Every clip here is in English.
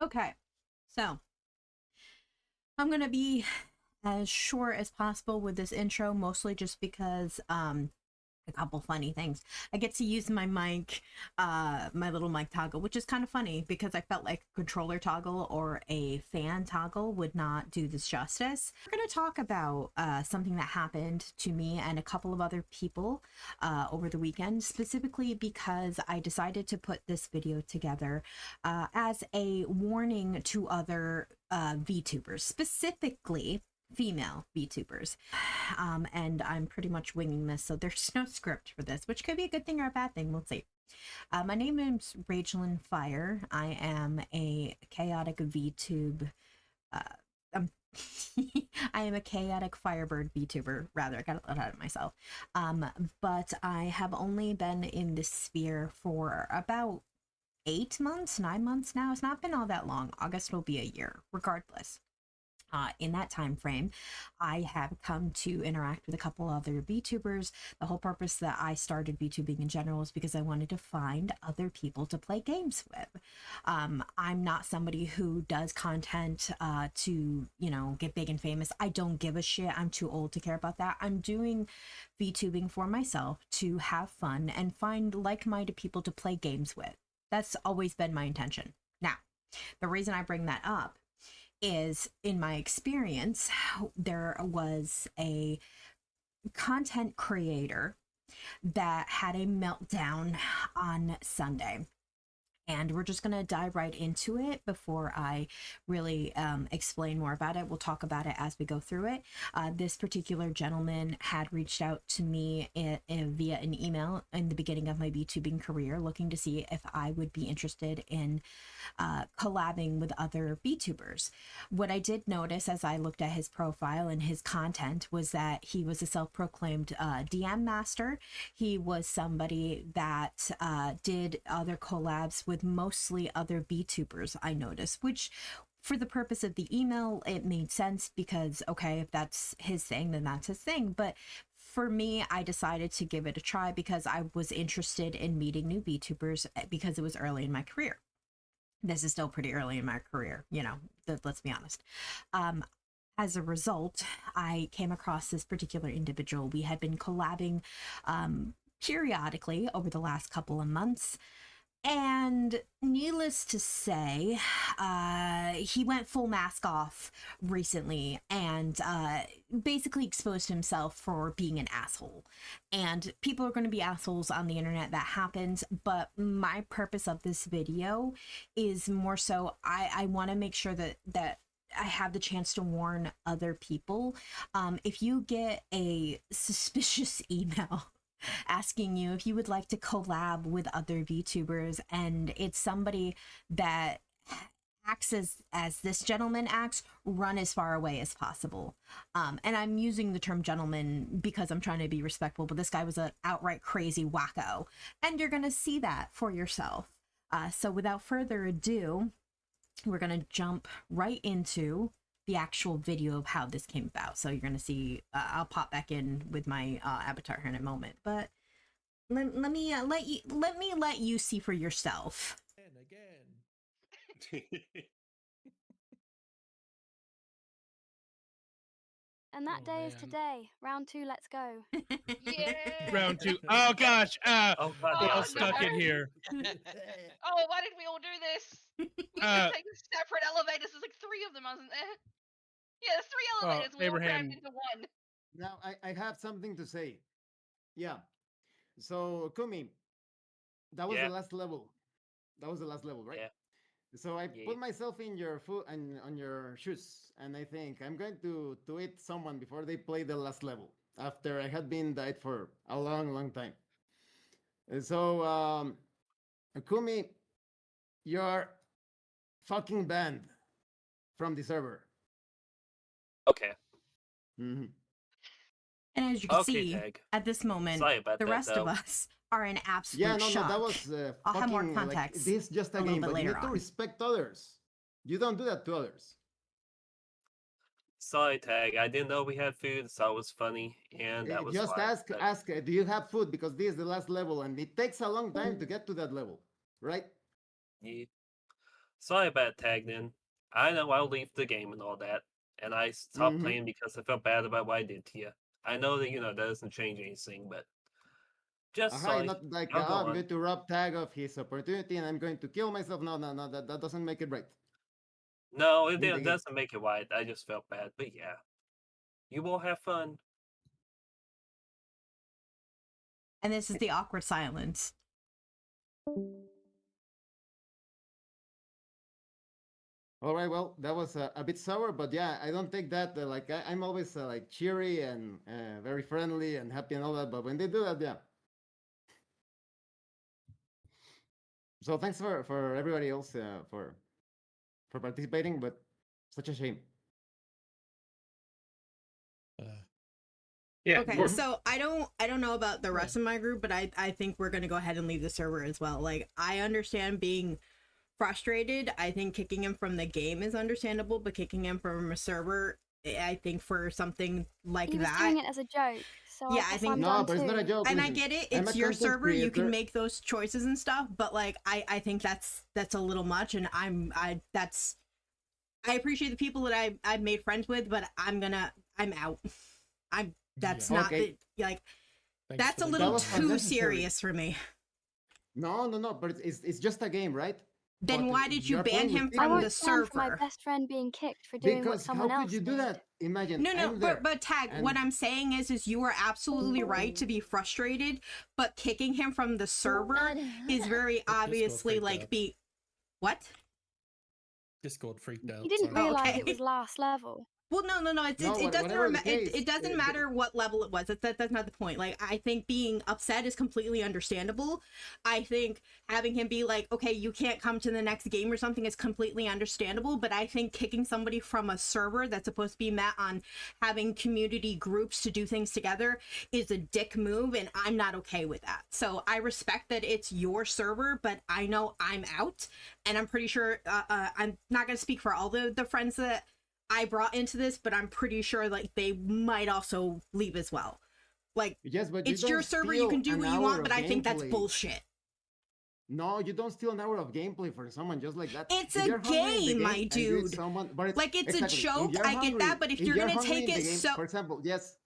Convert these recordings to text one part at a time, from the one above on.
Okay, so I'm gonna be as short as possible with this intro, mostly just because a couple funny things. I get to use my mic, my little mic toggle, which is kind of funny because I felt like a controller toggle or a fan toggle would not do this justice. We're going to talk about something that happened to me and a couple of other people over the weekend, specifically because I decided to put this video together as a warning to other VTubers, specifically female VTubers. And I'm pretty much winging this, so there's no script for this, which could be a good thing or a bad thing. We'll see. My name is Rachelyn Fire. I am a chaotic VTube. Um, I am a chaotic Firebird VTuber. Rather, I got a lot out of myself. But I have only been in this sphere for about 8 months, 9 months now. It's not been all that long. August will be a year, regardless. In that time frame, I have come to interact with a couple other VTubers. The whole purpose that I started VTubing in general is because I wanted to find other people to play games with. I'm not somebody who does content to, get big and famous. I don't give a shit. I'm too old to care about that. I'm doing VTubing for myself to have fun and find like-minded people to play games with. That's always been my intention. Now, the reason I bring that up is, in my experience, there was a content creator that had a meltdown on Sunday. And we're just going to dive right into it before I really explain more about it. We'll talk about it as we go through it. This particular gentleman had reached out to me via an email in the beginning of my VTubing career, looking to see if I would be interested in collabing with other VTubers. What I did notice as I looked at his profile and his content was that he was a self-proclaimed DM master. He was somebody that did other collabs with mostly other VTubers, I noticed, which for the purpose of the email, it made sense because, okay, if that's his thing, then that's his thing. But for me, I decided to give it a try because I was interested in meeting new VTubers because it was early in my career. This is still pretty early in my career, let's be honest. As a result, I came across this particular individual. We had been collabing periodically over the last couple of months. And needless to say, he went full mask off recently and basically exposed himself for being an asshole. And people are going to be assholes on the internet. That happens. But my purpose of this video is more so I want to make sure that I have the chance to warn other people. If you get a suspicious email asking you if you would like to collab with other VTubers, and it's somebody that acts as this gentleman acts, run as far away as possible. And I'm using the term gentleman because I'm trying to be respectful, but this guy was an outright crazy wacko, and you're gonna see that for yourself. So without further ado, we're gonna jump right into the actual video of how this came about. So you're going to see, I'll pop back in with my avatar here in a moment, but let me let you see for yourself. And again. And that Oh, day is man. today. Round 2, let's go. Yeah. Round 2. Oh gosh. Oh, We're all no. stuck in here. Oh, why did we all do this? We should take separate elevators. There's like 3 of them, wasn't there? Yeah, there's 3 elevators. We all crammed Abraham. into one. Now, I have something to say. Yeah. So, Kumi, that was the last level. That was the last level, right? Yeah. So I put myself in your foot and on your shoes, and I think I'm going to hit someone before they play the last level. After I had been died for a long, long time. And so, Kumi, you're fucking banned from the server. Okay. Mm-hmm. And as you can see, Tag. at this moment, the rest of us are in absolute shock. No, that was I'll have more fucking, context. Like, this is just a game, but you need to respect others. You don't do that to others. Sorry, Tag. I didn't know we had food, so it was funny, and that was just fine. ask. Do you have food? Because this is the last level, and it takes a long time to get to that level, right? Yeah. sorry about tagged in. I know I'll leave the game and all that, and I stopped playing because I felt bad about what I did to you. I know that that doesn't change anything, but just sorry. Not like I'll go I'm on. going to rob Tag of his opportunity and I'm going to kill myself. No, that doesn't make it right. No, it doesn't make it right. I just felt bad, but yeah, you will have fun. And this is the awkward silence. All right, well, that was a bit sour, but yeah, I don't take that like I'm always like cheery and very friendly and happy and all that. But when they do that, yeah. So thanks for everybody else for participating, but such a shame. Yeah. Okay, so I don't know about the rest of my group, but I think we're gonna go ahead and leave the server as well. Like, I understand being frustrated. I think kicking him from the game is understandable, but kicking him from a server, I think for something like He was that, doing it as a joke. So yeah, I I think I'm No, done but it's not a too. joke. and I listen. get it. I'm It's a your content server. You can creator. make those choices and stuff, but like I think that's a little much, and I appreciate the people that I've made friends with, but I'm out. That's not Okay. like Thanks that's for a the little was too unnecessary. serious for me. No, but it's just a game, right? Then But why did you you're ban playing with him I from won't the stand for my server? best friend being kicked for doing what Because someone how else could you do did. that? Imagine. No, I'm there. but Tag, what and- I'm saying is you are absolutely right to be frustrated, but kicking him from the server is very obviously freaked like out. what? Discord freaked out. He didn't sorry. realise okay. it was last level. Well, no. It No, doesn't whatever the case, it doesn't matter what level it was. That's not the point. Like, I think being upset is completely understandable. I think having him be like, okay, you can't come to the next game or something is completely understandable. But I think kicking somebody from a server that's supposed to be met on having community groups to do things together is a dick move, and I'm not okay with that. So I respect that it's your server, but I know I'm out, and I'm pretty sure I'm not going to speak for all the friends that I brought into this, but I'm pretty sure like they might also leave as well. Like, Yes, but it's you your don't server, you steal can do an what you hour want, of but I think that's gameplay. bullshit. No, you don't steal an hour of gameplay for someone just like that. It's If a you're hungry in the game, my and you dude. eat someone, but Like, it's exactly, a if joke, you're I get that, hungry- but if you're gonna hungry take in the it game, so... for example, yes,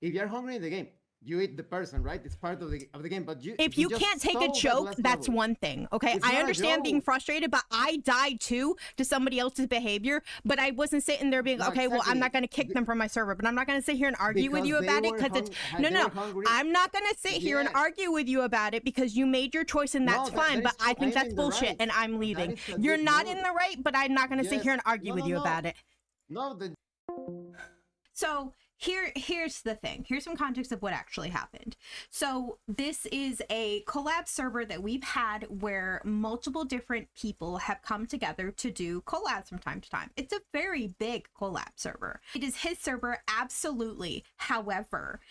if you're hungry in the game, you eat the person, right? It's part of the game, but If you just can't take a stole that joke, last that's level. one thing, okay? It's I not a understand being joke. frustrated, but I died too to somebody else's behavior, but I wasn't sitting there being, No, okay, well, I'm exactly. not going to kick them from my server, but I'm not going to sit here and argue with Because you they about it were because it's... hung- No, they no, were hungry. I'm not going to sit here and Yes. argue with you about it because you made your choice and that's No, that fine, is but I true. think I'm that's in the bullshit right. and I'm That leaving. is a You're dick not move. in the right, but I'm not going to sit Yes. here and argue No, with no, you no. about it. No, the So here's the thing. Here's some context of what actually happened. So this is a collab server that we've had where multiple different people have come together to do collabs from time to time. It's a very big collab server. It is his server, absolutely. However,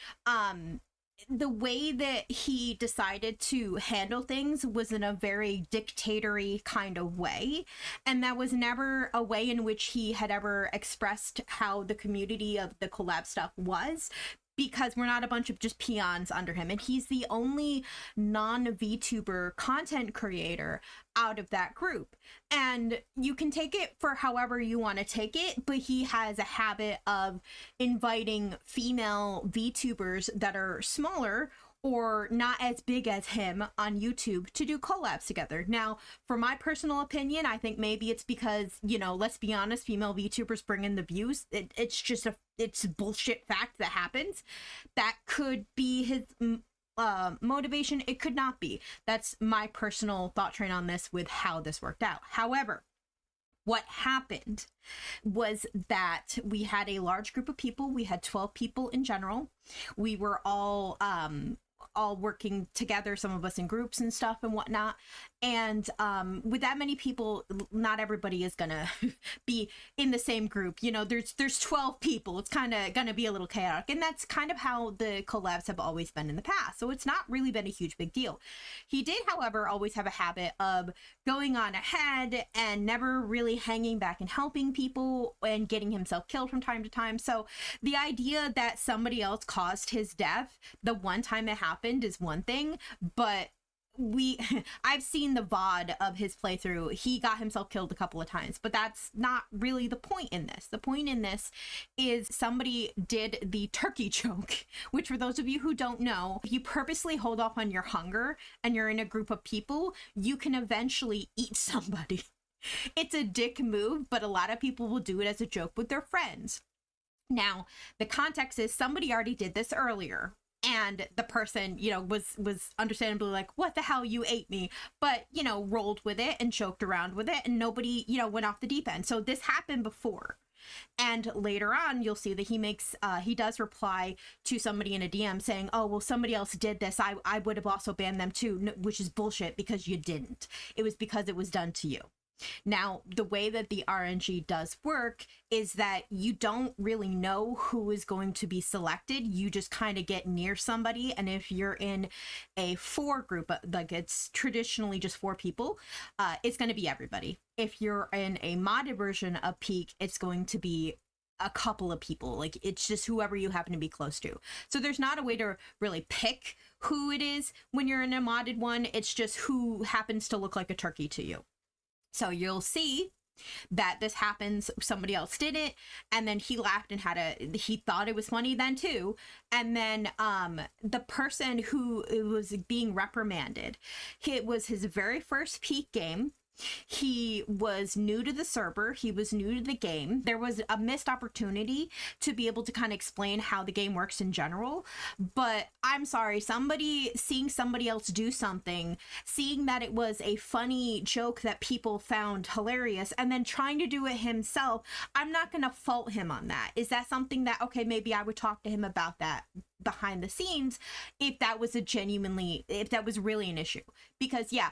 the way that he decided to handle things was in a very dictatory kind of way, and that was never a way in which he had ever expressed how the community of the collab stuff was, because we're not a bunch of just peons under him, and he's the only non-VTuber content creator out of that group. And you can take it for however you want to take it, but he has a habit of inviting female VTubers that are smaller or not as big as him on YouTube to do collabs together. Now, for my personal opinion, I think maybe it's because, you know, let's be honest, female VTubers bring in the views. It's bullshit fact that happens. That could be his motivation. It could not be. That's my personal thought train on this with how this worked out. However, what happened was that we had a large group of people. We had 12 people in general. We were all working together, some of us in groups and stuff and whatnot. And with that many people, not everybody is gonna be in the same group. You know, there's 12 people. It's kind of gonna be a little chaotic, and that's kind of how the collabs have always been in the past. So it's not really been a huge big deal. He did, however, always have a habit of going on ahead and never really hanging back and helping people and getting himself killed from time to time. So the idea that somebody else caused his death the one time it happened is one thing, but I've seen the VOD of his playthrough. He got himself killed a couple of times, but that's not really the point in this. The point in this is somebody did the turkey choke, which for those of you who don't know, if you purposely hold off on your hunger and you're in a group of people, you can eventually eat somebody. It's a dick move, but a lot of people will do it as a joke with their friends. Now, the context is somebody already did this earlier. And the person, you know, was understandably like, what the hell, you ate me, but, you know, rolled with it and joked around with it, and nobody, you know, went off the deep end. So this happened before. And later on, you'll see that he does reply to somebody in a DM saying, oh, well, somebody else did this. I would have also banned them too, which is bullshit because you didn't. It was because it was done to you. Now, the way that the RNG does work is that you don't really know who is going to be selected. You just kind of get near somebody. And if you're in a 4 group, like it's traditionally just 4 people, it's going to be everybody. If you're in a modded version of Peak, it's going to be a couple of people. Like it's just whoever you happen to be close to. So there's not a way to really pick who it is when you're in a modded one. It's just who happens to look like a turkey to you. So you'll see that this happens, somebody else did it, and then he laughed and he thought it was funny then too. And then the person who was being reprimanded, it was his very first Peak game. He was new to the server. He was new to the game. There was a missed opportunity to be able to kind of explain how the game works in general. But I'm sorry, seeing somebody else do something, seeing that it was a funny joke that people found hilarious, and then trying to do it himself, I'm not going to fault him on that. Is that something that, okay, maybe I would talk to him about that behind the scenes if that was really an issue? Because yeah,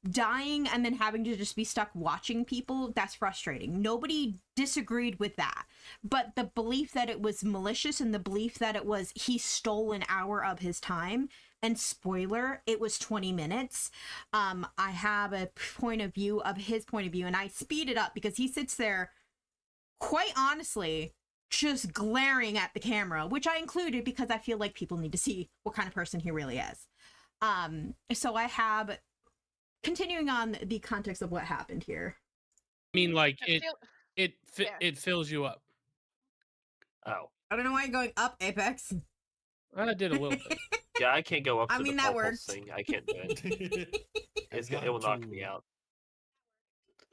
dying and then having to just be stuck watching people, that's frustrating. Nobody disagreed with that, but the belief that it was malicious and the belief that it was he stole an hour of his time, and spoiler, it was 20 minutes. I have a point of view of his point of view, and I speed it up because he sits there quite honestly just glaring at the camera, which I included because I feel like people need to see what kind of person he really is. So I have, continuing on the context of what happened here. I mean, like it fills you up. Oh. I don't know why you're going up, Apex. I did a little bit. Yeah, I can't go up to I mean, the that purple worked. thing. I can't do it. It will knock me out.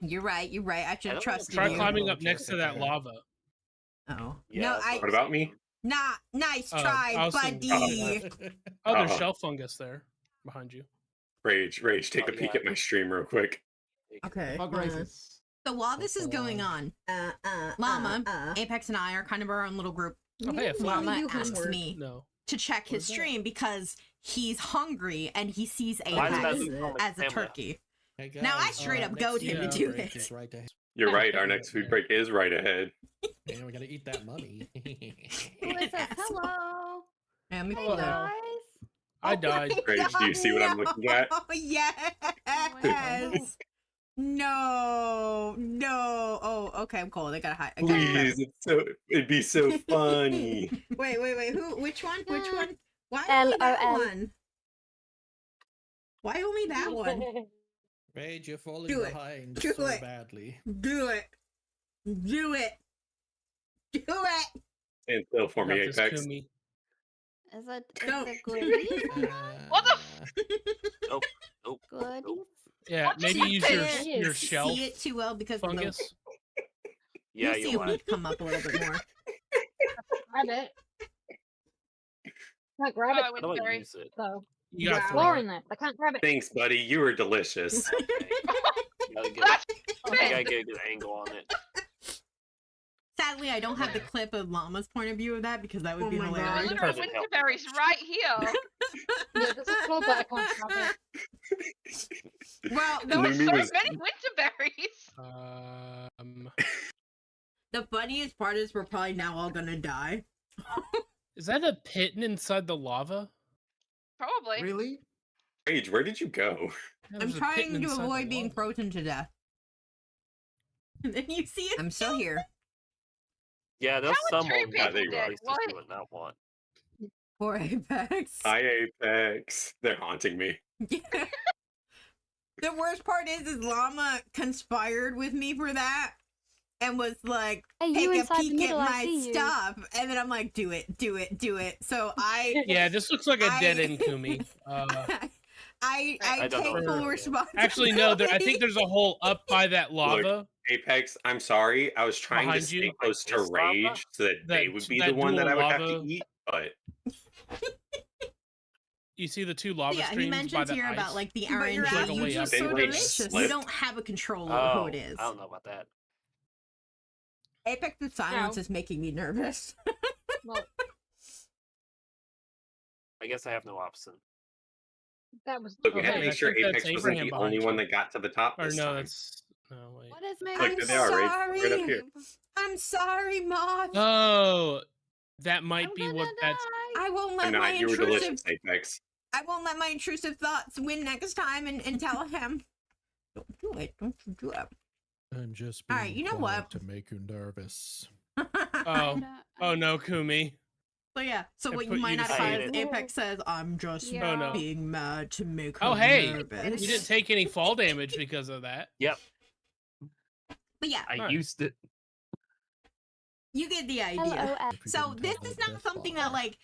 You're right. I should have trusted Try you. climbing up next to that lava. Oh. Yeah, No, What about me? Nah, nice try, I was buddy. thinking- Oh, there's shell fungus there behind you. Rage, take a peek at my stream real quick. Okay. Fuck races. So while this is going on, Llama, Apex, and I are kind of our own little group. Oh, hey, a flag. Llama asks me No. to check his stream because he's hungry and he sees Why is Apex that as a camera? turkey. Hey guys, Now I straight up next goad him to food do break it. is right ahead. You're right. Our next food break is right ahead. And we gotta eat that money. Who is this? Hello. Yeah, me Hey pull that. guys. I died. Rage, do you see what I'm looking at? Oh, yes. No. Oh, okay, I'm cold. I gotta hide. Please, it'd be so funny. Wait. Who? Which one? Why L only that O L. one? Why only that one? Rage, you're falling Do it. behind Do so it. badly. Do it. Stand still for me, Got this, Apex. Kumi. Is it Don't. goodies? What the Goodies? Yeah, What maybe did use you your say? your shelf See it too well because fungus. Yeah, you see you're a right. weed come up a little bit more. Grab it. Can't grab Oh, it I How went do I very. use it? though. You gotta Wow. throw Floor it. in there. I can't grab it. Thanks, buddy. You were delicious. Gotta get, That's I gotta get a good angle on it. Sadly, I don't have the clip of Llama's point of view of that because that would be There were hilarious. literal Doesn't help. winterberries right here. Yeah, there's a floor, but I can't grab it. Well, There were Lumi so was- many winterberries. the funniest part is we're probably now all gonna die. Is that a pit inside the lava? Probably. Really? Rage, where did you go? Yeah, I'm there's a pit trying to inside the avoid being lava. frozen to death. And then you see it. I'm still here. Yeah, there's How would someone three who people would dead? release this Why- you would not want. For Apex. Hi, Apex. They're haunting me. The worst part is Llama conspired with me for that and was like, Hey, take you a inside the peek middle, at I my see you. stuff. And then I'm like, do it. So I Yeah, this looks like a dead end Kumi. I I don't take know. full responsibility. Actually, no. I think there's a hole up by that lava. Look, Apex, I'm sorry. I was trying to Behind stay you? close to This lava? Rage so that they would be the that one that I dual would have to lava. eat, but You see the two lava Yeah, he streams by mentions the here ice? about like the But you're RNG. like a You're way just up. so Then Rage delicious. You slipped. don't have a control over who it is. I don't know about that. Apex's silence No. is making me nervous. Well, I guess I have no option. that was. look, we had to Okay, make I sure think that's Apex wasn't Abraham the only behind one you. that got to the top Or this no, time. that's no wait. What is making Look, I'm there they are, right up here. I'm sorry, Moth. Oh, that might I'm be gonna what that's. die. I won't I'm let my not. You were intrusive. delicious, Apex. I won't let my intrusive thoughts win next time and tell him. Don't do it. Don't you do it. I'm just All right, you know what? to make you nervous. Oh, oh no, Kumi. So yeah, so I what put you might you to not sleep. find is Apex says, I'm just Yeah. Oh, no. being mad to make her Oh hey, nervous. you didn't take any fall damage because of that. Yep, But yeah, I Alright. used it. you get the idea. LOL. So this is not something that like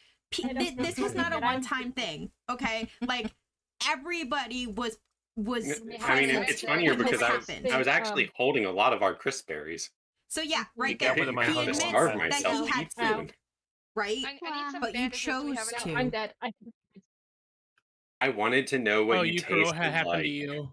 I don't know this was not a what I'm one-time thing, okay? Like everybody was I mean, present it's funnier when because this I was happened. actually holding a lot of our crisp berries. So yeah, right got there. rid of my He hunger. admits Starve that myself he to had eat food, food. right? I need some But you bandages. Do we have chose enough? to. I'm dead. I wanted to know what Oh, you Yukaro, what tasted happened like. to you?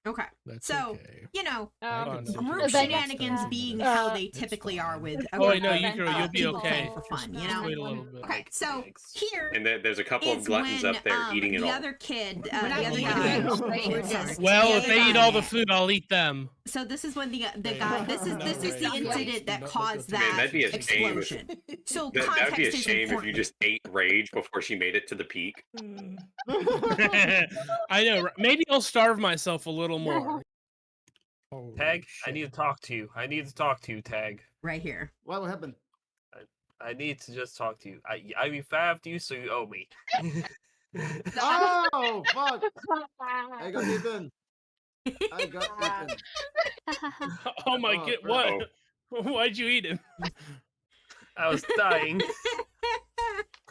Okay. That's So, okay. you know, Oh, no. group Then- shenanigans being how they typically are with a Oh, wait, group no, of, Yukaro, you'll be people okay. playing for fun, you Just know? wait a little bit. Okay, so here And there's a couple of is gluttons when up there eating it the all. other kid, the When I other eat guy, it, were just Well, if they eat all the it. food, I'll eat them. So this is when the Hey, guy. This is no, this is the Ray, incident please that do not caused let Man, that that'd be a shame if- explosion. So That'd context be a is shame if you important. just ate Rage before she made it to the peak. I know. right? Maybe I'll starve myself a little more. Holy Tag, I shit. need to talk to you. I need to talk to you, Tag. Right here. What happened? I need to just talk to you. I revived you, so you owe me. Oh, fuck! I got eaten. I got eaten. Oh my Oh, god! crap. What? Why'd you eat him? I was dying.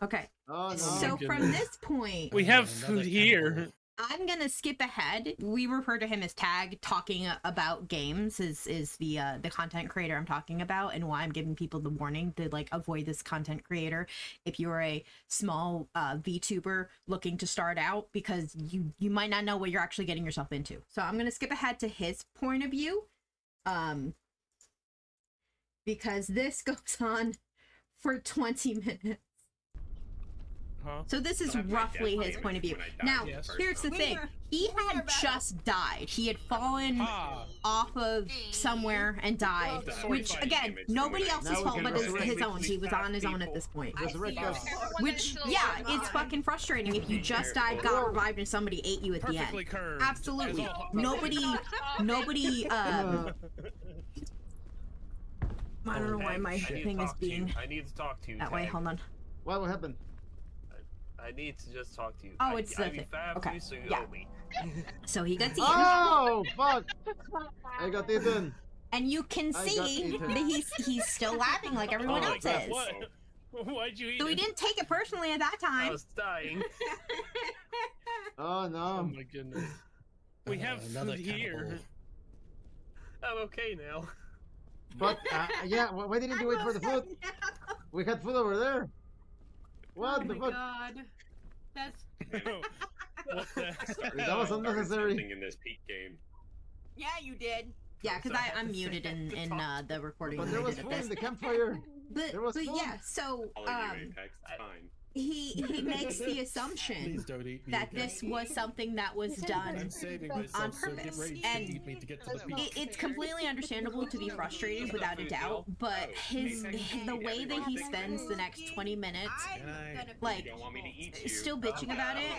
Okay. Oh, no. So goodness. from this point, We have Another food here. cannibal. I'm gonna skip ahead. We refer to him as Tag. Talking about games is the content creator I'm talking about, and why I'm giving people the warning to like avoid this content creator if you're a small VTuber looking to start out, because you might not know what you're actually getting yourself into. So I'm gonna skip ahead to his point of view, because this goes on for 20 minutes. Huh? So this is But I roughly died his point of view. when I died Now, the first here's the time. thing. He had just died. He had fallen Ah. off of somewhere and died, Well, which, sorry, again, damage nobody from else's Now we fault can but resurrect his own. He was on his own at this point. Resurrect us. Which, yeah, it's fucking frustrating if you just died, got revived, and somebody ate you at the Perfectly end. curved. Absolutely. as all- Nobody, I don't know why Tag, my I need to thing is talk to you. being I need to talk to you. that way. Tag. Hold on. What happened? I need to just talk to you. Oh, it's I the thing. revived Okay, you, so you yeah. owe me. So he gets eaten. Oh, fuck! I got eaten. And you can I got see eaten. that he's still laughing like everyone Oh, else crap, is. What? Why'd you eat So he him? didn't take it personally at that I time. was dying. Oh, Oh no. my goodness. We have Another food here. cannibal. I'm okay now. But, yeah, why didn't you wait for the food? We had food over there. What the fuck? God. That's What the? That was Started unnecessary. something in this peak game. yeah, you did. Yeah, because I'm muted in the recording. But when there I was did food this. in the campfire. But there was food. yeah, so All of you, Apex, it's fine. he makes the Please assumption don't eat me that again. this was something that was I'm done. saving on myself so purpose, get ready and to eat me to get to the peak. It's completely understandable to be frustrated without a doubt, but the way that he spends the next 20 minutes like You don't want me to eat you. still bitching about it,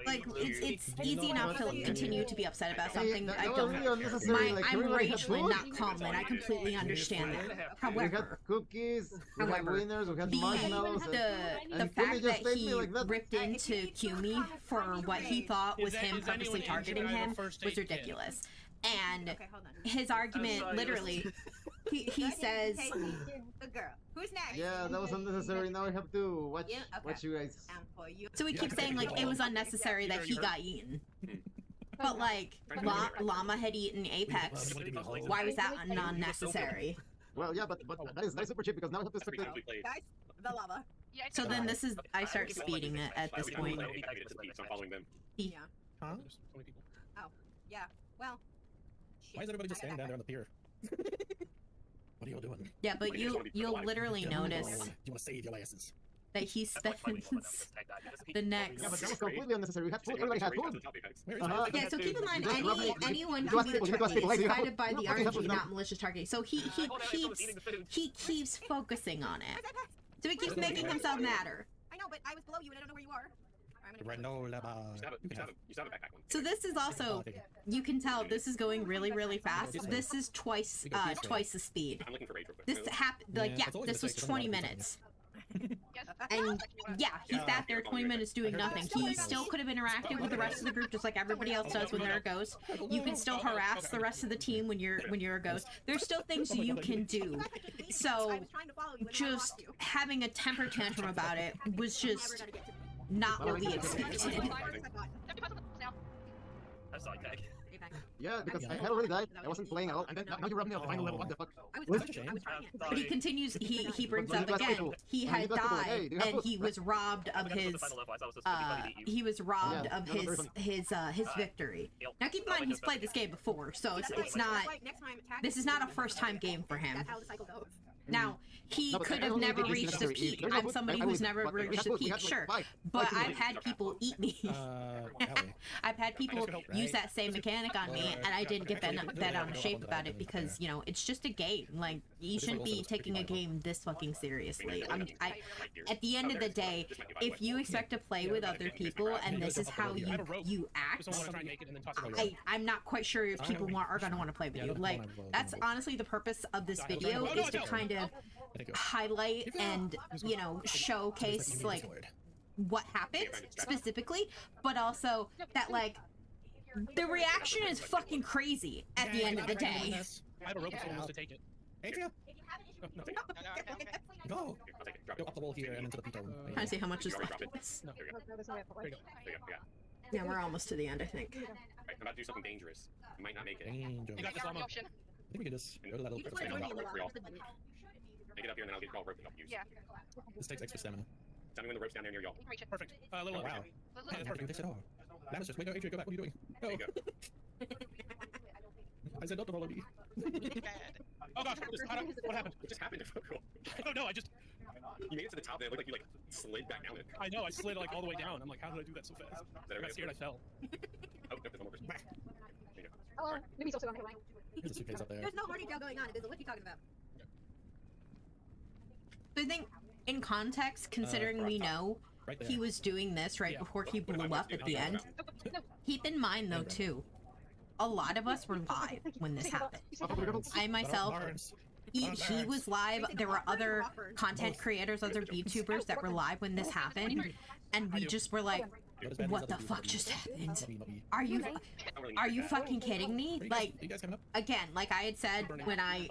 like it's easy enough to continue to be upset about something. That I was don't really unnecessary. Like, I'm everybody had Rachel and food. not Colin. I completely understand that. We had However, cookies, we had However, winners, we had the marshmallows, the and fact fact just that take he me like that? ripped into Kumi for what he thought was him purposely targeting him was ridiculous. And his argument, literally, he says, Good girl. Who's next? Yeah, that was unnecessary. Now I have to watch you guys. so he keeps saying like it was unnecessary that he got eaten. But like Llama had eaten Apex. Why was that unnecessary? Well, yeah, but that is super cheap because now I have to spectate. Guys, the lava. Yeah, So then this is I start speeding it at this point. I'm following them. Yeah. Huh? Oh, yeah. Well. Why is everybody just standing down there on the pier? What are you all doing? Yeah, but you'll literally You notice want to save your asses. that he spends the next. Yeah, but that was completely unnecessary. We had food. Everybody had food. Where is Uh-huh. Yeah, so keep in mind, You just rub me- anyone you can ask be the people, you ask target. people, It's hey, guided by the what happens RNG, now? not malicious targeting. So he keeps focusing on it. So he keeps making himself matter. I know, but I was below you and I don't know where you are. Granola bar. You still have a backpack one. So this is also, you can tell this is going really, really fast. This is twice the speed. I'm looking for rage real quick. This happened, like, Yeah, yeah, it's always this a was mistake, 20 doesn't matter. minutes. Yes. And yeah, he Yeah. sat there 20 minutes doing nothing. He still could have interacted with the rest of the group just like everybody else does when they're a ghost. You can still harass the rest of the team when you're a ghost. There's still things you can do. So just having a temper tantrum about it was just not what we expected. I'm sorry, Tag. Yeah, because I had already died. I wasn't playing at all, and then now you rubbed me off the final level. What the fuck? But he continues. He brings up again. He had died, and he was robbed of his. He was robbed of his victory. Now keep in mind he's played this game before, so it's not. This is not a first time game for him. That's how the cycle goes. Now, he No, but could I have only never did reached the necessary peak. eat. I'm somebody who's never reached the peak, sure. But I've had people eat me. I've had people use that same mechanic on me, and I didn't get that out of shape about it because, you know, it's just a game. Like, you shouldn't be taking a game this fucking seriously. At the end of the day, if you expect to play with other people and this is how you act, I'm not quite sure if people are going to want to play with you. Like, that's honestly the purpose of this video, is to kind of highlight and, you know, showcase like what happened specifically, but also that like the reaction is fucking crazy at the end of the day. I have a rope to take it. Adria, go. I'll take it. Drop Go it. up the wall here and into the pito. Trying to see how much is left of this. There you go. There you go. Yeah, we're almost to the end, I think. Right, I'm about to do something dangerous. I might not make it. Danger. You got this, Llama. I think we can just go to that little Just first stand one. on rope for y'all. Make it up here and then I'll get all rope that I'll use. Yeah. This takes extra stamina. Tell me when the rope's down there near y'all. Reach it. Perfect. Oh, Little wow. Look, Yeah, perfect. Takes it all. That was just, wait, no, Adria, go back. What are you doing? There you Oh, go. I said not to follow me. Oh gosh, what happened? What just happened? Cool. I don't know. I just, You made it to the top there. It looked like you like slid back down it. I know. I slid like all the way down. I'm like, how did I do that so fast? I got scared. I fell. Oh, no, there's one more person. There you go. Hello. Maybe also on the right. There's a suitcase up there. There's no more detail going on. What are you talking about? So I think in context, considering we know Right there. he was doing this right before he blew up at the end, keep in mind though too, a lot of us were live when this happened. I myself, he was live. There were other content creators, other VTubers that were live when this happened, and we just were like, what the fuck just happened? Are you fucking kidding me? Like, You guys coming up? again, like I had said when I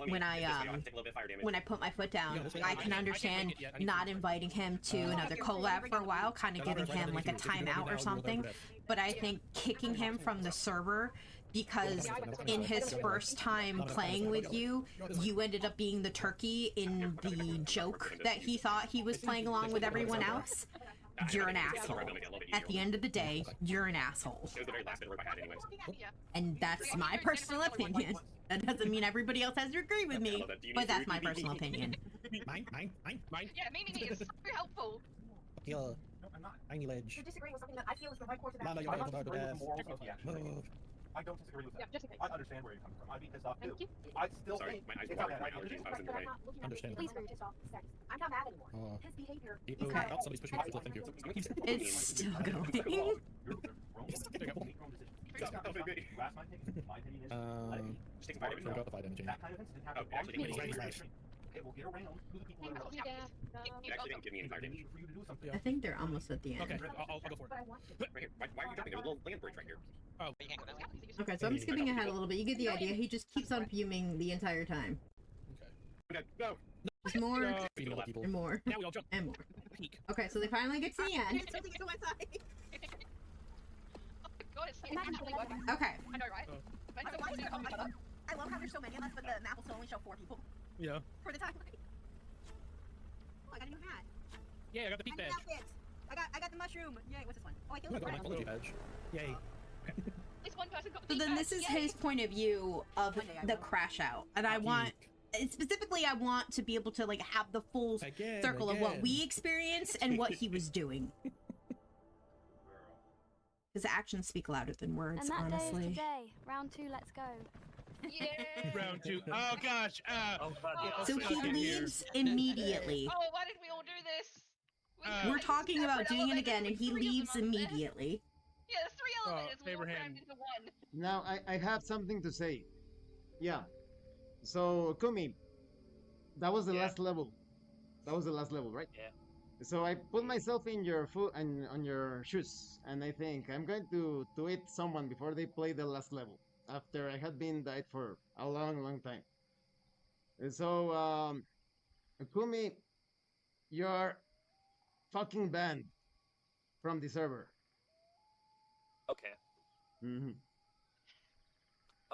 put my foot down, I can understand not inviting him to another collab for a while, kind of giving him like a timeout or something. But I think kicking him from the server because in his first time playing with you, you ended up being the turkey in the joke that he thought he was playing along with everyone else. You're an asshole. At the end of the day, you're an asshole. It was the very last bit of rope I had anyways. And that's my personal opinion. That doesn't mean everybody else has to agree with me, but that's my personal opinion. Mine. Yeah, me is super helpful. Your tiny ledge. You're disagreeing with something that I feel is the right course of Lana, action. you're I'm right not about disagreeing with that. the morals of the action. Move. I don't disagree with Yeah, that. just in case. I understand where you're coming from. I'd be pissed off Thank too. you. I still Sorry, think my eyes it's watered. okay. My allergies. I was in the way. Understandable. Please agree with yourself. I'm not mad anymore. Oh. His behavior. People, Okay. oh, somebody's pushing me. Thank you. It's still going. You're wrong. Make your own decision. Stop, stop, baby. You asked my opinion. My opinion is let it be. Just take some fire damage. Forgot the fire damage. That kind of incident Oh, happens all the actually, time. he's right. It will get around who the people are. Yeah. You actually didn't give me any fire damage. I think they're almost at the end. Okay, I'll go for it. Right here. Why are you jumping? There's a little land bridge right here. Okay, so I'm skipping ahead a little bit. You get the idea. He just keeps on fuming the entire time. Okay, go. There's more Feeding other people. and more Now we all jump. and more. Peek. Okay, so they finally get to the end. God, it's Okay. I know, right? I love how there's so many of us, but the map will still only show 4 people Yeah. for the time. Oh, I got a new hat. Yeah, I got the peak badge. I got the mushroom. Yay, what's this one? Oh, I I killed got my it. quality badge. Yay. It's one person got So then this is his point of view of the crash out, and I want, specifically, I want to be able to like have the full circle of what we experienced and what he was doing. His actions speak louder than words, And that honestly. day is today. Round 2, let's go. Yeah. Round 2. Oh gosh. So he leaves immediately. Oh, why did we all do this? We're talking about doing it again, and he leaves immediately. Yeah, there's 3 elevators. We all crammed into one. Now, I have something to say. Yeah. So, Kumi, that was the last level. That was the last level, right? Yeah. So I put myself in your foot and on your shoes, and I think I'm going to eat someone before they play the last level. After I had been died for a long, long time. And so, Kumi, you're fucking banned from the server. Okay. Mm-hmm.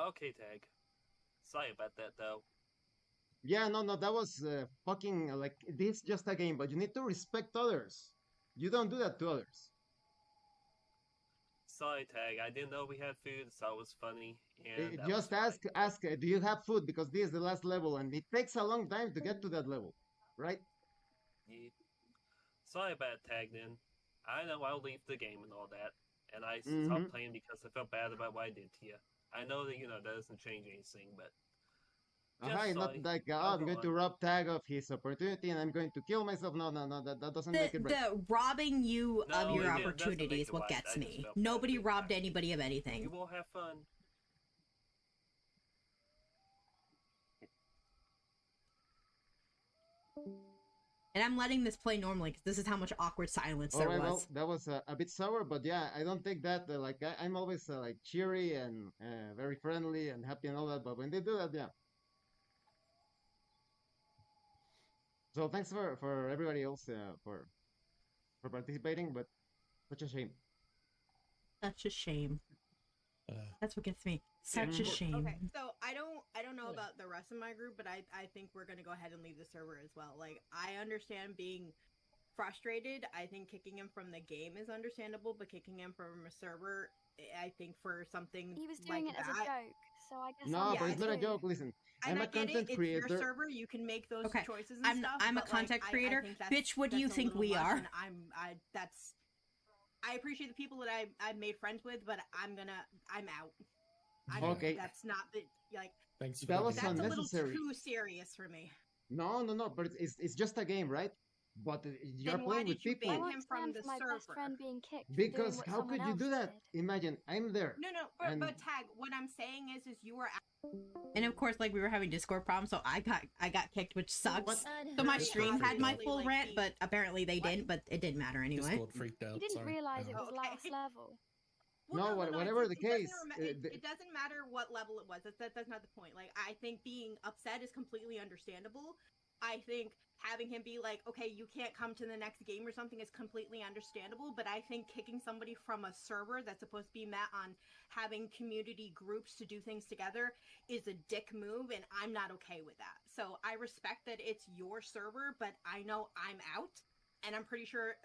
Okay, Tag. Sorry about that, though. Yeah, no, that was fucking like this is just a game, but you need to respect others. You don't do that to others. Sorry, Tag. I didn't know we had food, so it was funny. And that Just was ask, do you have food? Because this is the last level, and it takes a long time to get to that level, right? Yeah. Sorry about it, Tag. Then I know I'll leave the game and all that, and I stopped playing because I felt bad about what I did to you. I know that that doesn't change anything, but. Not like, I'm going to rob Tag of his opportunity and I'm going to kill myself. No, that doesn't make it right. The robbing you of No, your it doesn't opportunity make is it what right. gets I just me. felt Nobody bad. robbed anybody of anything. You will have fun. And I'm letting this play normally because this is how much awkward silence there Alright, was. well, that was a bit sour, but yeah, I don't take that like I'm always like cheery and very friendly and happy and all that. But when they do that, yeah. So thanks for everybody else for participating, but such a shame. Such a shame. That's what gets me. Such a shame. Okay, so I don't know about the rest of my group, but I think we're gonna go ahead and leave the server as well. Like, I understand being frustrated. I think kicking him from the game is understandable, but kicking him from a server, I think for something He was doing like it as a that, joke, so I guess. No, Yeah, but it's not a it's- joke. Listen, and I'm I a get content it, creator. It's your server, you can make those Okay, choices and I'm stuff. a but, content like, creator. I think Bitch, what do you that's a think little we much, are? and I appreciate the people that I've made friends with, but I'm out. Okay. That's not the like. Thanks. That was That's a little unnecessary. too serious for me. No, but it's just a game, right? But you're Then why playing with did you people. I ban won't him from stand the for my best server? friend being kicked. for Because doing what how could someone you do else that? did. Imagine I'm there. No, And- but Tag, what I'm saying is you are And of course, like we were having Discord problems, so I got kicked, which sucks. What? So my Yeah, stream had my obviously, full like, rant, the- but apparently they didn't. But it didn't matter anyway. Discord freaked out. You didn't Sorry. realize it Ow. was Okay. last level. No, whatever the case, it doesn't matter what level it was. That's not the point. Like, I think being upset is completely understandable. I think having him be like, okay, you can't come to the next game or something is completely understandable. But I think kicking somebody from a server that's supposed to be met on having community groups to do things together is a dick move, and I'm not okay with that. So I respect that it's your server, but I know I'm out, and I'm pretty sure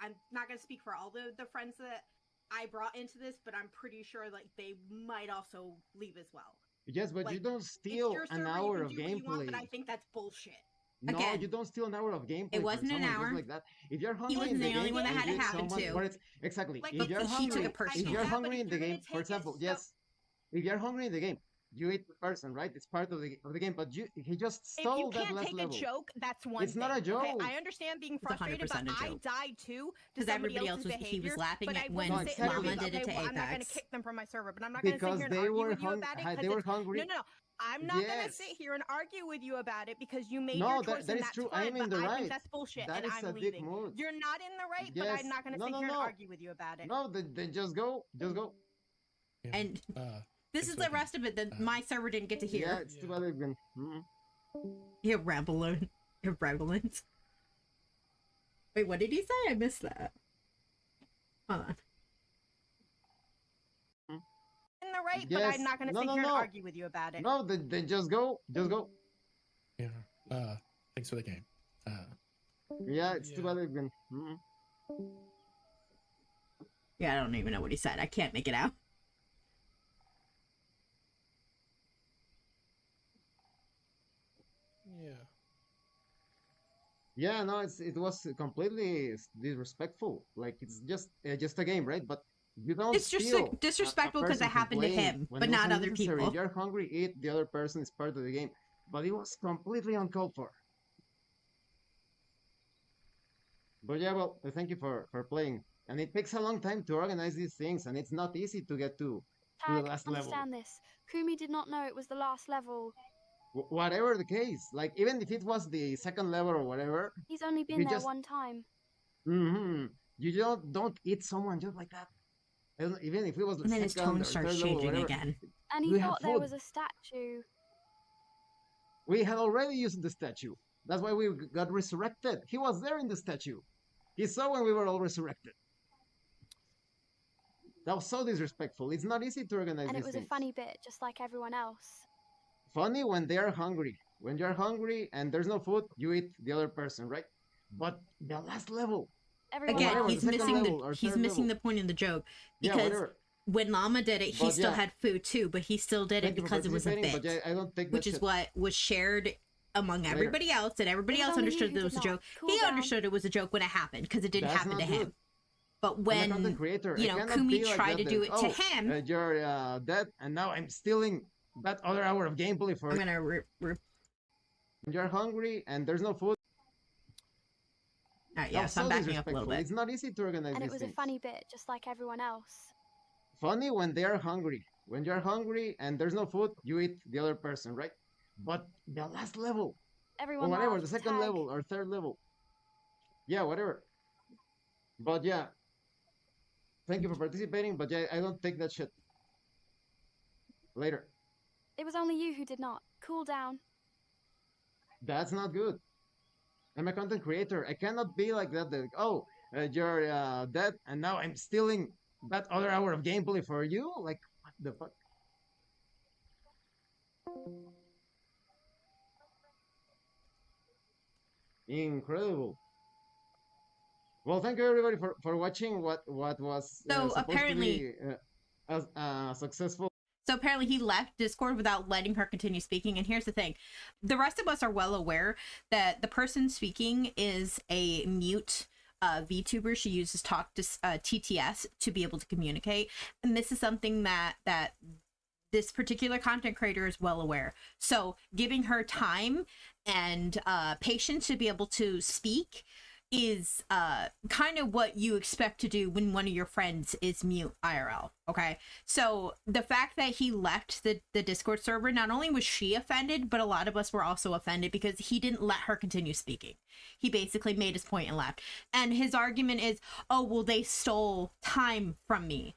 I'm not going to speak for all the friends that I brought into this, but I'm pretty sure like they might also leave as well. Yes, but you Like, don't It's steal your an server, you hour can of do what you want, gameplay. but I think that's bullshit. No, Again, you don't steal an hour of gameplay. it wasn't from an someone just hour. like that. If you're hungry wasn't in the the only game, one that and had it you hit happen someone, to. but it's exactly. Like, If but you're he took hungry, it personally. if you're Yeah, but hungry if in the you're gonna game, for take it example, so- yes. If you're hungry in the game, you eat the person, right? It's part of the game. But he just If you stole that can't last take level. a joke, that's one It's not a thing, okay? joke. I understand being It's frustrated, but 100% a I joke. died too to Because somebody everybody else's else was, behavior. he was laughing but at I when wouldn't No, sit here and exactly. Mama be did it okay, to well, I'm not going to Apex. kick them from my server, but I'm not going to Because sit here and they argue were with you about it. 'cause they were it's- hungry. No. I'm not gonna Yes. sit here and argue with you about it because you made No, your that- choice that and is that's true. fine. I'm in But the I right. think that's bullshit, That and is I'm a dick leaving. move. You're not in the right, but Yes. I'm not gonna No, sit no, here and no. argue with you about it. No, then just go. Just go. Yeah. And this thanks is for the the rest of it that my server didn't get to Yeah, hear. it's too bad again. Irrelevant. Irrelevant. Wait, what did he say? I missed that. Hold on. In the right, but Yes. I'm not gonna No, sit no, here and no. argue with you about it. No, then just go. Just go. Yeah. Thanks for the game. Yeah, it's too bad again. Yeah, I don't even know what he said. I can't make it out. Yeah. Yeah, no, it was completely disrespectful. Like it's just a game, right? But you don't. It's just steal disrespectful because it person from happened to playing him, when but it was not other unnecessary. people. If you're hungry, eat. The other person is part of the game, but it was completely uncalled for. But yeah, well, thank you for playing. And it takes a long time to organize these things, and it's not easy to get to the Tag, last level. understand this. Kumi did not know it was the last level. Whatever the case, like even if it was the second level or whatever, He's only been you there just one time. you don't eat someone just like that. Even if it was the And then his second tone or starts third level, changing whatever, again. And we he have thought there food. was a statue. We had already used the statue. That's why we got resurrected. He was there in the statue. He saw when we were all resurrected. That was so disrespectful. It's not easy to organize And it these was things. a funny bit, just like everyone else. Funny when they are hungry. When you're hungry and there's no food, you eat the other person, right? But the last level. Everyone Again, whatever, he's the second missing level or he's third missing level. the point of the joke Yeah, because whatever. when Llama did it, he But still yeah. had food too, but he still did it Thank you for because it was a participating, bit, but yeah, I don't take that which is shit. what was shared among Later. everybody else, and everybody It was else only you understood who that it did was a not. joke. Cool He down. understood it was a joke when it happened because it didn't That's happen not to him. good. But I'm a when content creator. you I know cannot Kumi be like tried that, to do it that, to oh, him, you're dead, and now I'm stealing that other hour of gameplay for I'm you. gonna When you're hungry and there's no food. Alright, That yeah, was so I'm so backing up a little disrespectful. bit. It's not easy to organize And it these was things. a funny bit, just like everyone else. Funny when they are hungry. When you're hungry and there's no food, you eat the other person, right? But the last level, or Everyone whatever, laughed. the second Tag. level or third level. Yeah, whatever. But yeah, thank you for participating, but yeah, I don't take that shit. Later. It was only you who did not. Cool down. That's not good. I'm a content creator. I cannot be like that. Oh, you're dead, and now I'm stealing that other hour of gameplay for you? Like, what the fuck? Incredible. Well, thank you everybody for watching what was So supposed apparently- to be successful. So apparently he left Discord without letting her continue speaking. And here's the thing. The rest of us are well aware that the person speaking is a mute VTuber. She uses talk to TTS to be able to communicate. And this is something that this particular content creator is well aware. So giving her time and patience to be able to speak is kind of what you expect to do when one of your friends is mute IRL. Okay, so the fact that he left the Discord server, not only was she offended, but a lot of us were also offended because he didn't let her continue speaking. He basically made his point and left. And his argument is, oh, well, they stole time from me.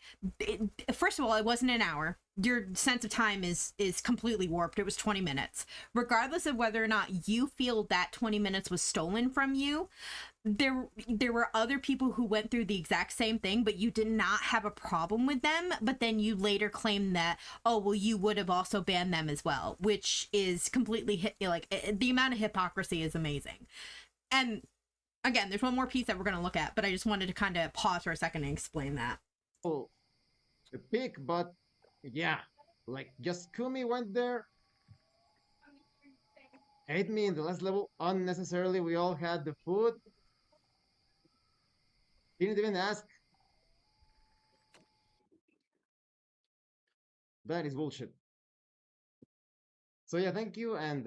First of all, it wasn't an hour. Your sense of time is completely warped. It was 20 minutes. Regardless of whether or not you feel that 20 minutes was stolen from you, there were other people who went through the exact same thing, but you did not have a problem with them. But then you later claim that, oh, well, you would have also banned them as well, which is completely the amount of hypocrisy is amazing. And again, there's one more piece that we're going to look at, but I just wanted to kind of pause for a second and explain that. Oh, a pick, but yeah, like just Kumi went there, ate me in the last level unnecessarily. We all had the food. Didn't even ask. That is bullshit. So yeah, thank you, and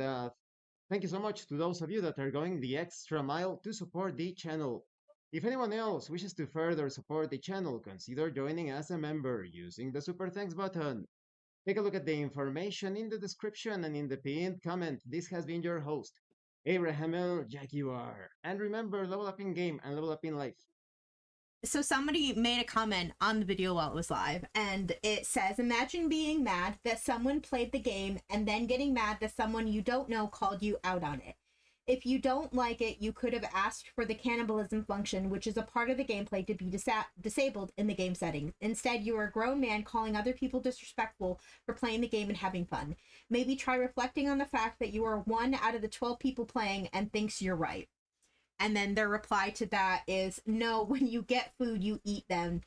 thank you so much to those of you that are going the extra mile to support the channel. If anyone else wishes to further support the channel, consider joining as a member using the Super Thanks button. Take a look at the information in the description and in the pinned comment. This has been your host, Abraham L. Jaguar. And remember, level up in game and level up in life. So somebody made a comment on the video while it was live, and it says, imagine being mad that someone played the game and then getting mad that someone you don't know called you out on it. If you don't like it, you could have asked for the cannibalism function, which is a part of the gameplay, to be disabled in the game setting. Instead, you are a grown man calling other people disrespectful for playing the game and having fun. Maybe try reflecting on the fact that you are one out of the 12 people playing and thinks you're right. And then their reply to that is, no, when you get food, you eat them.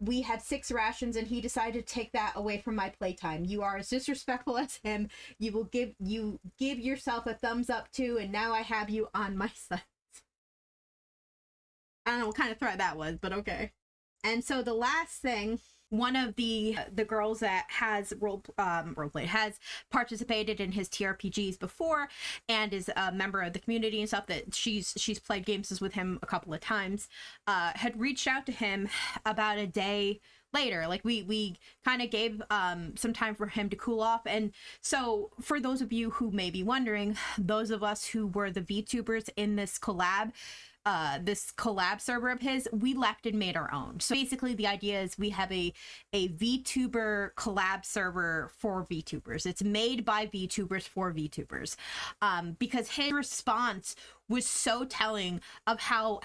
We had 6 rations and he decided to take that away from my playtime. You are as disrespectful as him. You give yourself a thumbs up too, and now I have you on my side. I don't know what kind of threat that was, but okay. And so the last thing, one of the girls that has roleplayed, has participated in his TRPGs before and is a member of the community and stuff, that she's played games with him a couple of times, had reached out to him about a day later. Like we kind of gave some time for him to cool off. And so for those of you who may be wondering, those of us who were the VTubers in this collab server of his, we left and made our own. So basically the idea is we have a VTuber collab server for VTubers. It's made by VTubers for VTubers, because his response was so telling of how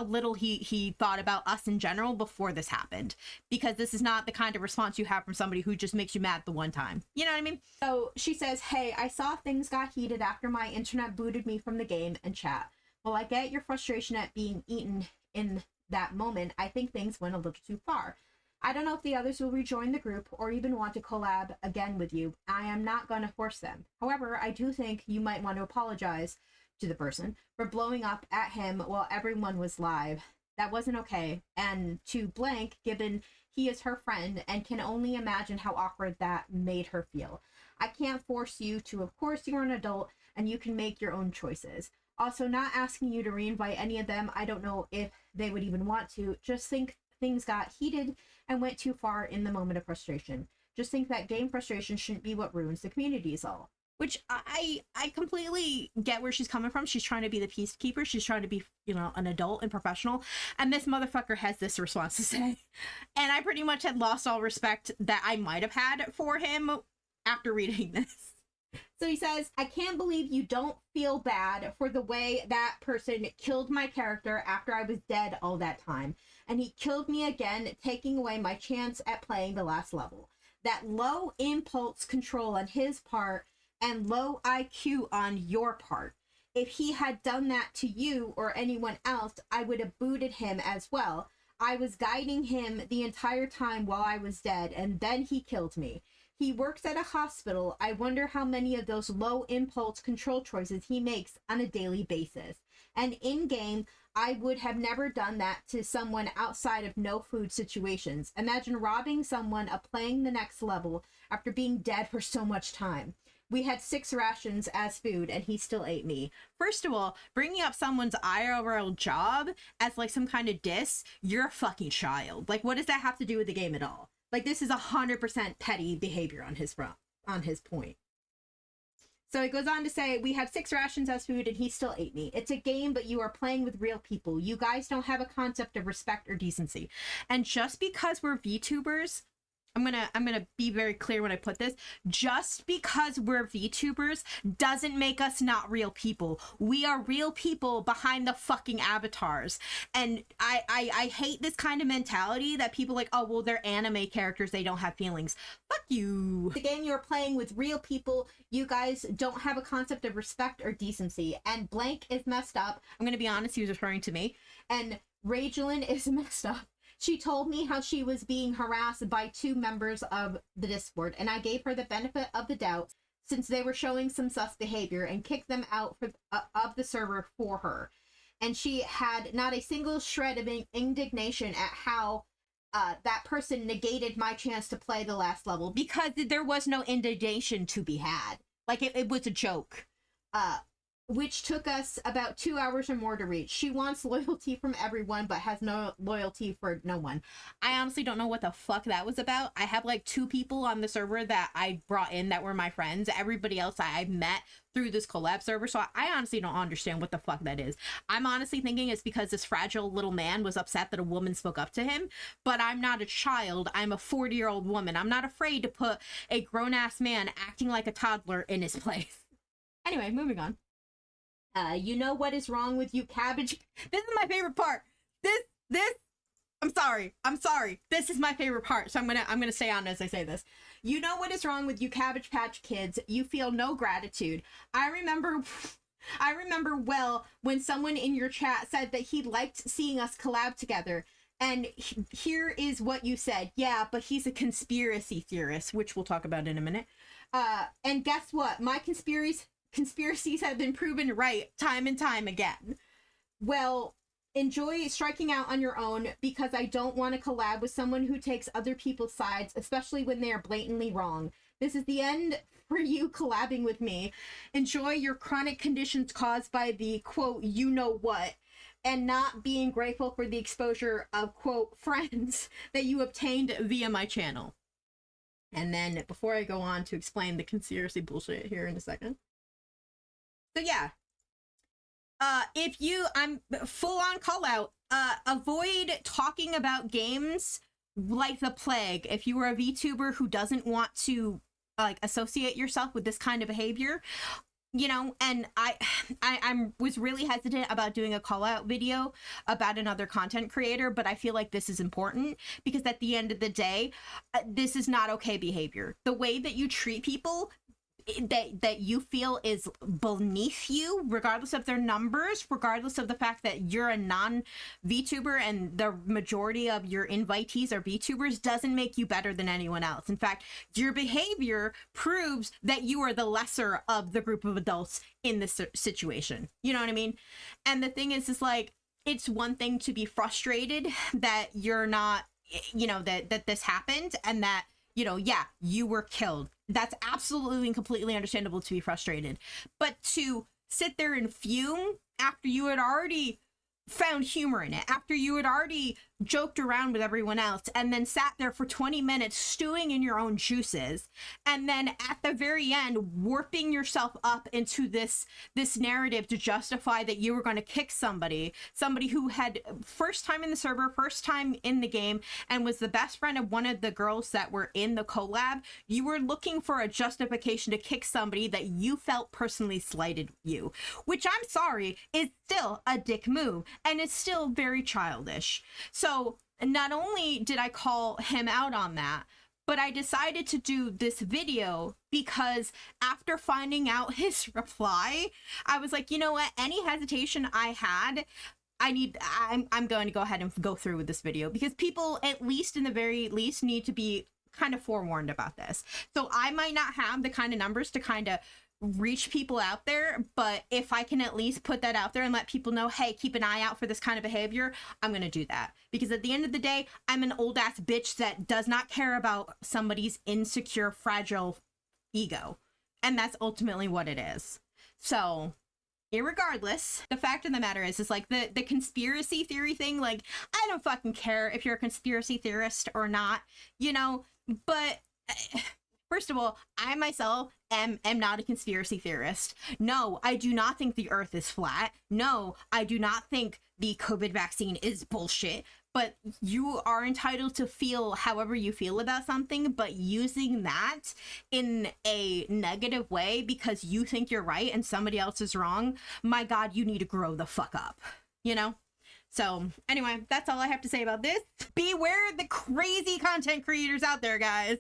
little he thought about us in general before this happened, because this is not the kind of response you have from somebody who just makes you mad the one time. You know what I mean? So she says, hey, I saw things got heated after my internet booted me from the game and chat. Well, I get your frustration at being eaten in that moment. I think things went a little too far. I don't know if the others will rejoin the group or even want to collab again with you. I am not going to force them. However, I do think you might want to apologize to the person for blowing up at him while everyone was live. That wasn't okay. And to blank, given he is her friend and can only imagine how awkward that made her feel. I can't force you to. Of course, you're an adult and you can make your own choices. Also, not asking you to reinvite any of them. I don't know if they would even want to. Just think things got heated and went too far in the moment of frustration. Just think that game frustration shouldn't be what ruins the community is all. Which I completely get where she's coming from. She's trying to be the peacekeeper. She's trying to be, an adult and professional. And this motherfucker has this response to say. And I pretty much had lost all respect that I might have had for him after reading this. So he says, I can't believe you don't feel bad for the way that person killed my character after I was dead all that time. And he killed me again, taking away my chance at playing the last level. That low impulse control on his part and low IQ on your part. If he had done that to you or anyone else, I would have booted him as well. I was guiding him the entire time while I was dead, and then he killed me. He works at a hospital. I wonder how many of those low impulse control choices he makes on a daily basis. And in game, I would have never done that to someone outside of no food situations. Imagine robbing someone of playing the next level after being dead for so much time. We had 6 rations as food and he still ate me. First of all, bringing up someone's IRL job as like some kind of diss, you're a fucking child. Like, what does that have to do with the game at all? Like, this is 100% petty behavior on his point. So it goes on to say, we have 6 rations as food and he still ate me. It's a game, but you are playing with real people. You guys don't have a concept of respect or decency. And just because we're VTubers, I'm gonna be very clear when I put this. Just because we're VTubers doesn't make us not real people. We are real people behind the fucking avatars. And I hate this kind of mentality that people like, oh, well, they're anime characters, they don't have feelings. Fuck you. The game you're playing with real people, you guys don't have a concept of respect or decency. And blank is messed up. I'm gonna be honest, he was referring to me. And Ragelin is messed up. She told me how she was being harassed by 2 members of the Discord, and I gave her the benefit of the doubt since they were showing some sus behavior and kicked them out of the server for her. And she had not a single shred of indignation at how that person negated my chance to play the last level, because there was no indignation to be had. Like, it was a joke. which took us about 2 hours or more to reach. She wants loyalty from everyone, but has no loyalty for no one. I honestly don't know what the fuck that was about. I have like 2 people on the server that I brought in that were my friends. Everybody else I've met through this collab server, so I honestly don't understand what the fuck that is. I'm honestly thinking it's because this fragile little man was upset that a woman spoke up to him, but I'm not a child. I'm a 40-year-old woman. I'm not afraid to put a grown-ass man acting like a toddler in his place. Anyway, moving on. You know what is wrong with you, cabbage? This is my favorite part. I'm sorry. This is my favorite part. So I'm gonna stay on as I say this. You know what is wrong with you, Cabbage Patch Kids? You feel no gratitude. I remember well when someone in your chat said that he liked seeing us collab together. And here is what you said. Yeah, but he's a conspiracy theorist, which we'll talk about in a minute. And guess what? My conspiracies have been proven right time and time again. Well, enjoy striking out on your own, because I don't want to collab with someone who takes other people's sides, especially when they are blatantly wrong. This is the end for you collabing with me. Enjoy your chronic conditions caused by the, quote, you know what, and not being grateful for the exposure of, quote, friends that you obtained via my channel. And then before I go on to explain the conspiracy bullshit here in a second. So yeah. I'm full on call out, avoid talking about games like the plague. If you are a VTuber who doesn't want to like associate yourself with this kind of behavior, you know, and I was really hesitant about doing a call out video about another content creator, but I feel like this is important because at the end of the day, this is not okay behavior. The way that you treat people that you feel is beneath you, regardless of their numbers, regardless of the fact that you're a non-VTuber and the majority of your invitees are VTubers, doesn't make you better than anyone else. In fact, your behavior proves that you are the lesser of the group of adults in this situation. You know what I mean? And the thing is like, it's one thing to be frustrated that you're not, you know, that this happened and that, you know, yeah, you were killed. That's absolutely and completely understandable to be frustrated. But to sit there and fume after you had already found humor in it, after you had already joked around with everyone else, and then sat there for 20 minutes stewing in your own juices, and then at the very end warping yourself up into this narrative to justify that you were going to kick somebody who had first time in the server, first time in the game, and was the best friend of one of the girls that were in the collab. You were looking for a justification to kick somebody that you felt personally slighted you, which I'm sorry is still a dick move, and it's still very childish. So not only did I call him out on that, but I decided to do this video because after finding out his reply, I was like, you know what, any hesitation I had, I'm going to go ahead and go through with this video because people, at least in the very least, need to be kind of forewarned about this. So I might not have the kind of numbers to kind of reach people out there, but if I can at least put that out there and let people know, hey, keep an eye out for this kind of behavior, I'm gonna do that. Because at the end of the day, I'm an old ass bitch that does not care about somebody's insecure, fragile ego. And that's ultimately what it is. So irregardless, the fact of the matter is like the conspiracy theory thing, like, I don't fucking care if you're a conspiracy theorist or not, you know, but first of all, I myself am not a conspiracy theorist. No, I do not think the earth is flat. No, I do not think the COVID vaccine is bullshit. But you are entitled to feel however you feel about something, but using that in a negative way because you think you're right and somebody else is wrong, my God, you need to grow the fuck up, you know? So anyway, that's all I have to say about this. Beware the crazy content creators out there, guys.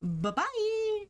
Bye-bye.